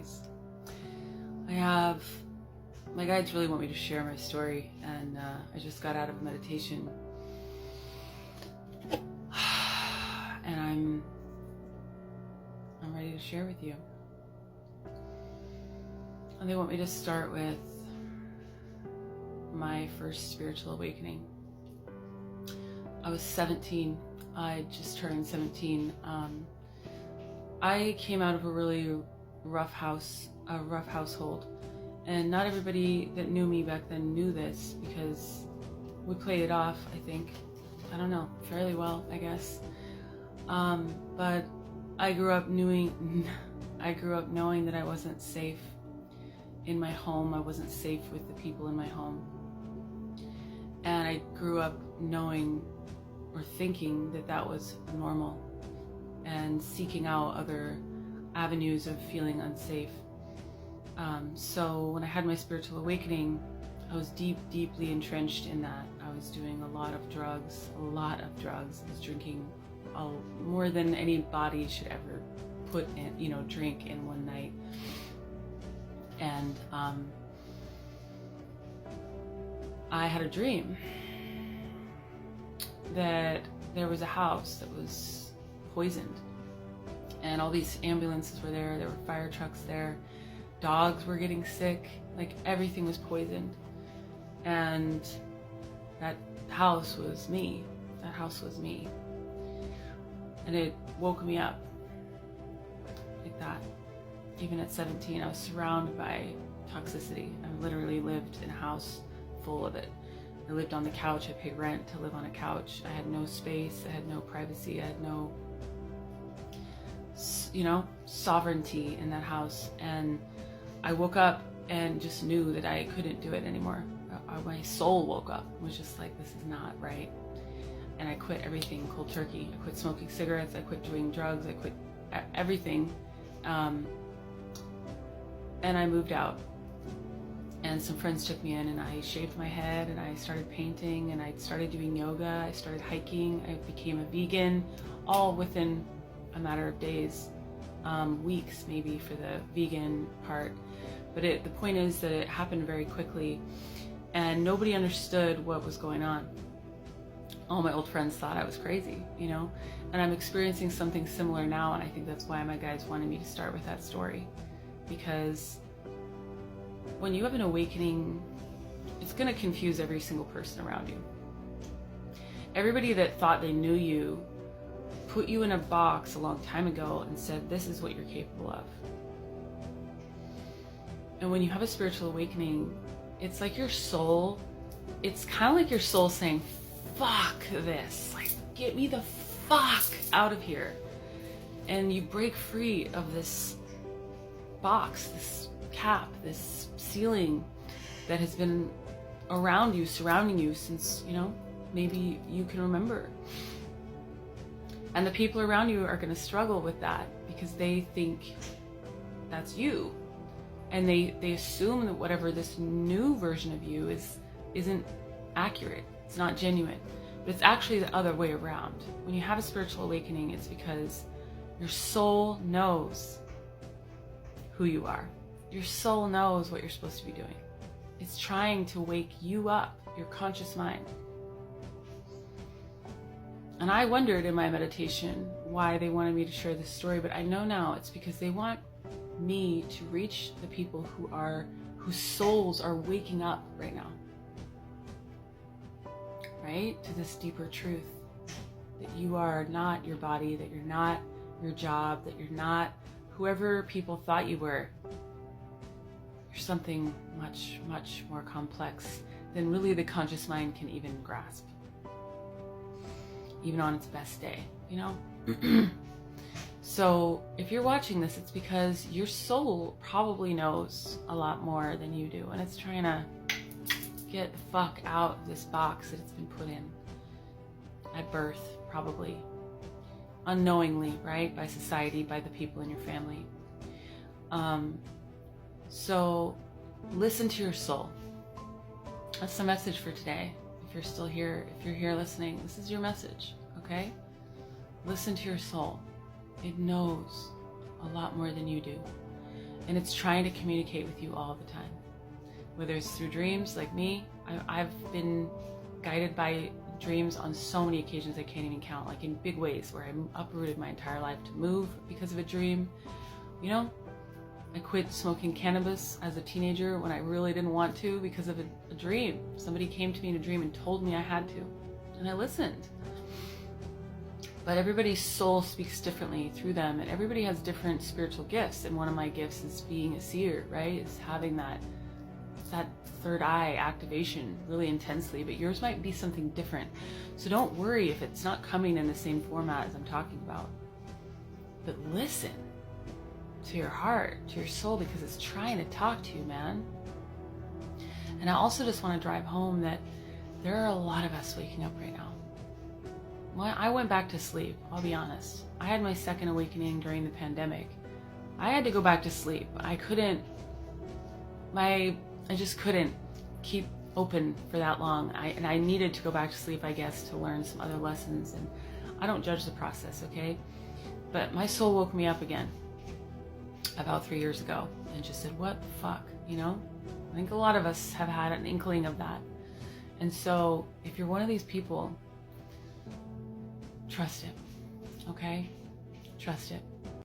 days. My guides really want me to share my story, and I just got out of meditation, and I'm ready to share with you. And they want me to start with my first spiritual awakening. I was 17. I just turned 17. I came out of a really rough household, and not everybody that knew me back then knew this, because we played it off, I think, I don't know, fairly well, I guess. But I grew up knowing that I wasn't safe in my home. I wasn't safe with the people in my home. And I grew up knowing or thinking that that was normal, and seeking out other avenues of feeling unsafe. So when I had my spiritual awakening, I was deeply entrenched in that. I was doing a lot of drugs. I was drinking more than anybody should ever drink in one night. And I had a dream that there was a house that was poisoned, and all these ambulances were there. There were fire trucks there. Dogs were getting sick. Like, everything was poisoned. And that house was me. And it woke me up like that. Even at 17, I was surrounded by toxicity. I literally lived in a house full of it. I lived on the couch. I paid rent to live on a couch. I had no space. I had no privacy. I had no, sovereignty in that house. And I woke up and just knew that I couldn't do it anymore. My soul woke up and was just like, this is not right. And I quit everything cold turkey. I quit smoking cigarettes. I quit doing drugs. I quit everything. And I moved out. And some friends took me in, and I shaved my head, and I started painting, and I started doing yoga. I started hiking. I became a vegan, all within a matter of days, weeks maybe for the vegan part. But the point is that it happened very quickly, and nobody understood what was going on. All my old friends thought I was crazy, and I'm experiencing something similar now, and I think that's why my guides wanted me to start with that story. Because when you have an awakening, it's going to confuse every single person around you. Everybody that thought they knew you put you in a box a long time ago and said, this is what you're capable of. And when you have a spiritual awakening, it's like your soul, it's kind of like your soul saying, fuck this, like, get me the fuck out of here. And you break free of this box, this cap, this ceiling that has been around you, surrounding you since, maybe you can remember. And the people around you are going to struggle with that because they think that's you. And they assume that whatever this new version of you isn't accurate. It's not genuine. But it's actually the other way around. When you have a spiritual awakening, it's because your soul knows who you are. Your soul knows what you're supposed to be doing. It's trying to wake you up, your conscious mind. And I wondered in my meditation why they wanted me to share this story, but I know now it's because they want me to reach the people whose souls are waking up right now. Right? To this deeper truth. That you are not your body, that you're not your job, that you're not whoever people thought you were. You're something much, much more complex than really the conscious mind can even grasp. Even on its best day, So if you're watching this, it's because your soul probably knows a lot more than you do, and it's trying to get the fuck out of this box that it's been put in at birth, probably unknowingly, right? By society, by the people in your family. So listen to your soul. That's the message for today. If you're still here, if you're here listening, this is your message, okay? Listen to your soul. It knows a lot more than you do. and it's trying to communicate with you all the time. Whether it's through dreams, like me, I've been guided by dreams on so many occasions I can't even count, like in big ways, where I uprooted my entire life to move because of a dream. You know, I quit smoking cannabis as a teenager when I really didn't want to because of a dream. Somebody came to me in a dream and told me I had to, and I listened. But everybody's soul speaks differently through them, and everybody has different spiritual gifts, and one of my gifts is being a seer, right? Is having that third eye activation really intensely, but yours might be something different. So don't worry if it's not coming in the same format as I'm talking about. But listen to your heart, to your soul, because it's trying to talk to you, man. And I also just want to drive home that there are a lot of us waking up right now. Well, I went back to sleep, I'll be honest. I had my second awakening during the pandemic. I had to go back to sleep. I just couldn't keep open for that long. And I needed to go back to sleep, I guess, to learn some other lessons. And I don't judge the process, okay? But my soul woke me up again about 3 years ago and just said, what the fuck, you know? I think a lot of us have had an inkling of that. And so if you're one of these people, trust it, okay? Trust it.